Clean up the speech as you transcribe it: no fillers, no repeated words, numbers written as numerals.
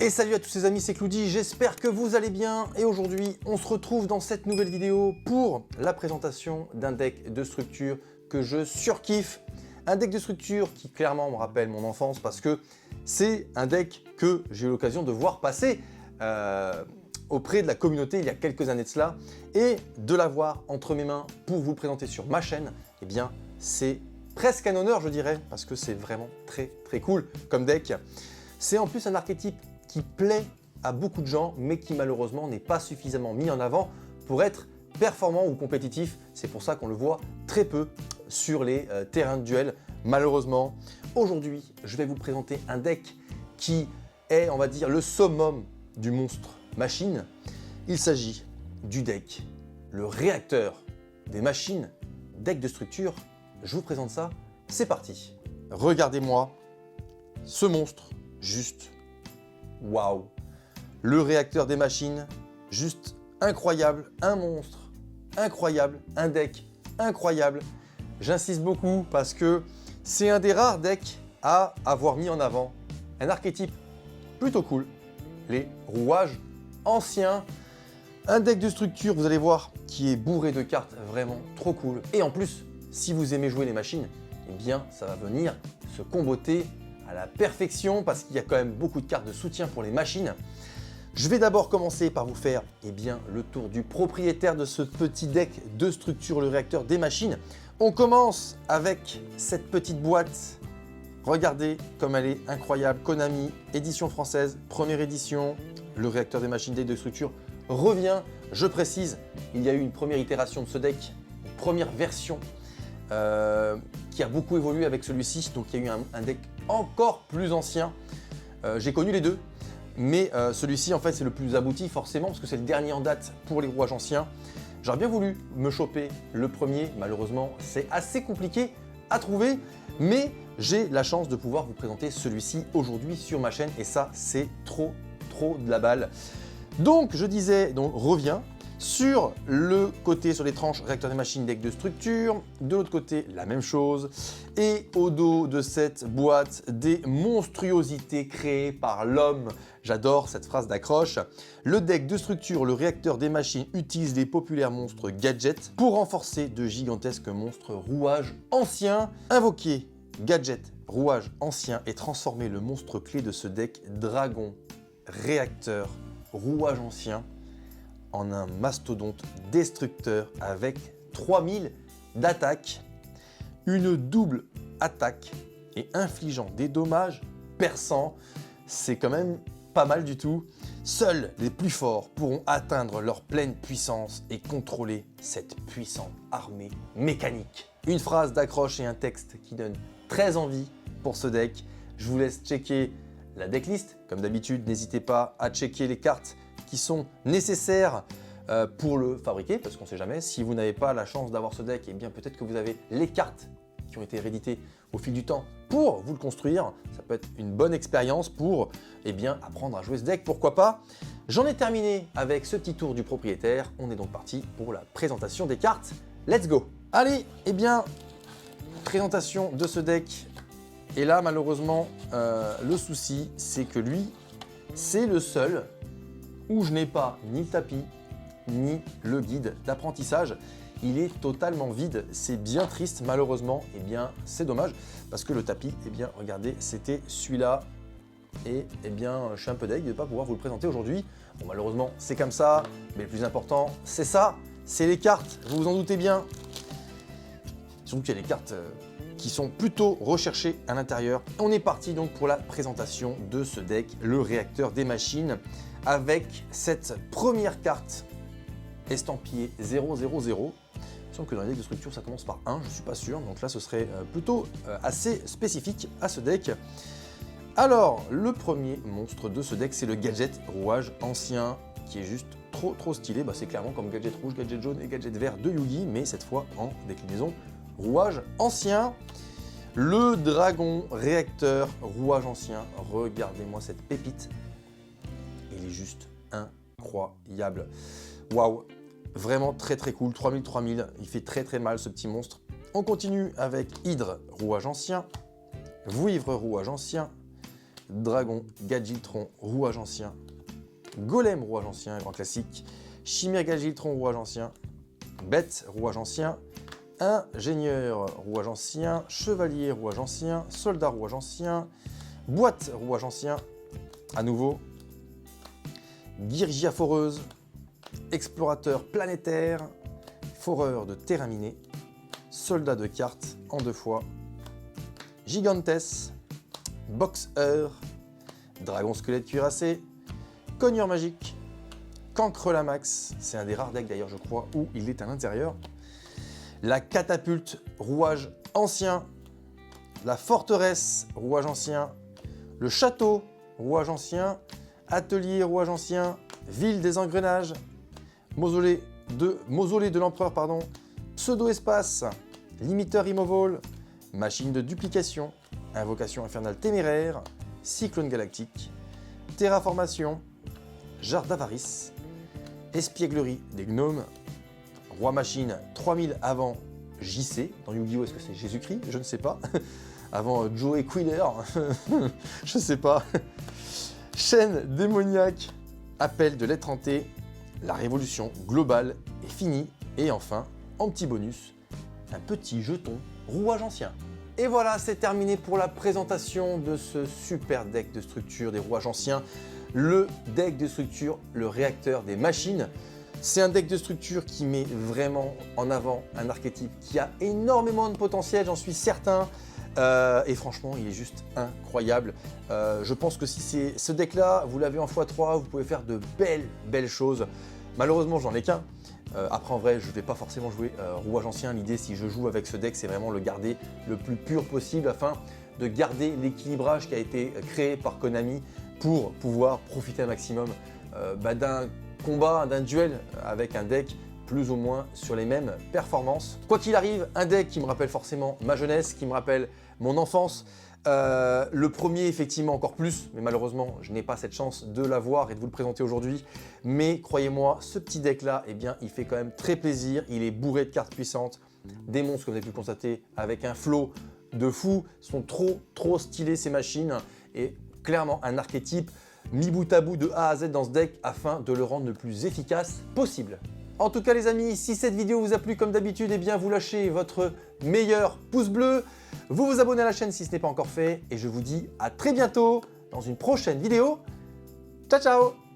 Et salut à tous les amis, c'est Cloudy, j'espère que vous allez bien. Et aujourd'hui, on se retrouve dans cette nouvelle vidéo pour la présentation d'un deck de structure que je surkiffe. Un deck de structure qui clairement me rappelle mon enfance parce que c'est un deck que j'ai eu l'occasion de voir passer auprès de la communauté il y a quelques années de cela. Et de l'avoir entre mes mains pour vous le présenter sur ma chaîne, eh bien c'est presque un honneur je dirais, parce que c'est vraiment très cool comme deck. C'est en plus un archétype qui plaît à beaucoup de gens, mais qui malheureusement n'est pas suffisamment mis en avant pour être performant ou compétitif. C'est pour ça qu'on le voit très peu sur les terrains de duel, malheureusement. Aujourd'hui, je vais vous présenter un deck qui est, on va dire, le summum du monstre machine. Il s'agit du deck, le réacteur des machines, deck de structure. Je vous présente ça, c'est parti. Regardez-moi ce monstre, juste waouh! Le réacteur des machines, juste incroyable, un monstre incroyable, un deck incroyable. J'insiste beaucoup parce que c'est un des rares decks à avoir mis en avant un archétype plutôt cool, les rouages anciens. Un deck de structure, vous allez voir, qui est bourré de cartes vraiment trop cool. Et en plus, si vous aimez jouer les machines, eh bien ça va venir se comboter à la perfection parce qu'il y a quand même beaucoup de cartes de soutien pour les machines. Je vais d'abord commencer par vous faire le tour du propriétaire de ce petit deck de structure, le réacteur des machines. On commence avec cette petite boîte. Regardez comme elle est incroyable. Konami, édition française, première édition. Le réacteur des machines, deck de structure revient. Je précise, il y a eu une première itération de ce deck, une première version qui a beaucoup évolué avec celui-ci. Donc il y a eu un deck encore plus ancien. J'ai connu les deux, mais celui-ci en fait c'est le plus abouti forcément parce que c'est le dernier en date pour les rouages anciens. J'aurais bien voulu me choper le premier, malheureusement c'est assez compliqué à trouver, mais j'ai la chance de pouvoir vous présenter celui-ci aujourd'hui sur ma chaîne et ça c'est trop de la balle. Donc je disais, revient. Sur le côté, sur les tranches, réacteur des machines, deck de structure. De l'autre côté, la même chose. Et au dos de cette boîte, des monstruosités créées par l'homme. J'adore cette phrase d'accroche. Le deck de structure, le réacteur des machines, utilise les populaires monstres gadgets pour renforcer de gigantesques monstres rouages anciens. Invoquer gadget rouage ancien et transformer le monstre clé de ce deck, dragon, réacteur, rouage ancien, en un mastodonte destructeur avec 3000 d'attaque, une double attaque et infligeant des dommages perçants. C'est quand même pas mal du tout. Seuls les plus forts pourront atteindre leur pleine puissance et contrôler cette puissante armée mécanique. Une phrase d'accroche et un texte qui donne très envie pour ce deck. Je vous laisse checker la decklist. Comme d'habitude, n'hésitez pas à checker les cartes qui sont nécessaires pour le fabriquer, parce qu'on ne sait jamais, si vous n'avez pas la chance d'avoir ce deck, et bien peut-être que vous avez les cartes qui ont été rééditées au fil du temps pour vous le construire. Ça peut être une bonne expérience pour apprendre à jouer ce deck, pourquoi pas. J'en ai terminé avec ce petit tour du propriétaire. On est donc parti pour la présentation des cartes. Let's go! Allez, présentation de ce deck. Et là, malheureusement, le souci, c'est que lui, c'est le seul où je n'ai pas ni le tapis, ni le guide d'apprentissage. Il est totalement vide, c'est bien triste malheureusement, c'est dommage parce que le tapis, regardez, c'était celui-là et je suis un peu deg de ne pas pouvoir vous le présenter aujourd'hui. Bon, malheureusement, c'est comme ça, mais le plus important, c'est ça, c'est les cartes, vous vous en doutez bien. Surtout qu'il y a des cartes qui sont plutôt recherchées à l'intérieur. On est parti donc pour la présentation de ce deck, le réacteur des machines, avec cette première carte estampillée 000. Il me semble que dans les decks de structure ça commence par 1, je ne suis pas sûr, donc là ce serait plutôt assez spécifique à ce deck. Alors, le premier monstre de ce deck, c'est le gadget rouage ancien, qui est juste trop stylé. C'est clairement comme gadget rouge, gadget jaune et gadget vert de Yu-Gi, mais cette fois en déclinaison rouage ancien. Le dragon réacteur rouage ancien, regardez-moi cette pépite. Il est juste incroyable. Waouh, vraiment très cool, 3000, il fait très mal ce petit monstre. On continue avec Hydre rouage ancien, Vouivre rouage ancien, Dragon, Gadgiltron, rouage ancien, Golem, rouage ancien, grand classique, Chimère, Gadgiltron, rouage ancien, Bête, rouage ancien, Ingénieur, rouage ancien, Chevalier, rouage ancien, Soldat, rouage ancien, Boîte, rouage ancien, à nouveau, Girgia foreuse, Explorateur planétaire, Foreur de terrain miné, Soldat de cartes en 2 fois, Gigantes, Boxer, Dragon squelette cuirassé, Cogneur magique, Cancre la max, c'est un des rares decks d'ailleurs je crois où il est à l'intérieur, la Catapulte, rouage ancien, la Forteresse, rouage ancien, le Château, rouage ancien, Atelier, rouage ancien, Ville des engrenages, Mausolée de l'Empereur, pardon, Pseudo-espace, Limiteur immobile, Machine de duplication, Invocation infernale téméraire, Cyclone galactique, Terraformation, Jarre d'avarice, Espièglerie des gnomes, Roi machine 3000 avant JC, dans Yu-Gi-Oh! Est-ce que c'est Jésus-Christ? Je ne sais pas. Avant Joey Quiller, je ne sais pas. Chaîne démoniaque, Appel de l'être hanté, la révolution globale est finie. Et enfin, en petit bonus, un petit jeton rouage ancien. Et voilà, c'est terminé pour la présentation de ce super deck de structure des rouages anciens. Le deck de structure, le réacteur des machines. C'est un deck de structure qui met vraiment en avant un archétype qui a énormément de potentiel, j'en suis certain. Et franchement, il est juste incroyable. Je pense que si c'est ce deck-là, vous l'avez en x3, vous pouvez faire de belles choses. Malheureusement, j'en ai qu'un. Après, en vrai, je ne vais pas forcément jouer rouage ancien. L'idée, si je joue avec ce deck, c'est vraiment le garder le plus pur possible afin de garder l'équilibrage qui a été créé par Konami pour pouvoir profiter un maximum d'un combat, d'un duel avec un deck plus ou moins sur les mêmes performances. Quoi qu'il arrive, un deck qui me rappelle forcément ma jeunesse, qui me rappelle mon enfance. Le premier, effectivement, encore plus, mais malheureusement, je n'ai pas cette chance de l'avoir et de vous le présenter aujourd'hui. Mais croyez-moi, ce petit deck-là, eh bien, il fait quand même très plaisir. Il est bourré de cartes puissantes, des monstres, comme vous avez pu le constater, avec un flow de fou. Ils sont trop stylés, ces machines. Et clairement, un archétype mis bout à bout de A à Z dans ce deck afin de le rendre le plus efficace possible. En tout cas les amis, si cette vidéo vous a plu comme d'habitude, eh bien vous lâchez votre meilleur pouce bleu, vous vous abonnez à la chaîne si ce n'est pas encore fait et je vous dis à très bientôt dans une prochaine vidéo. Ciao ciao!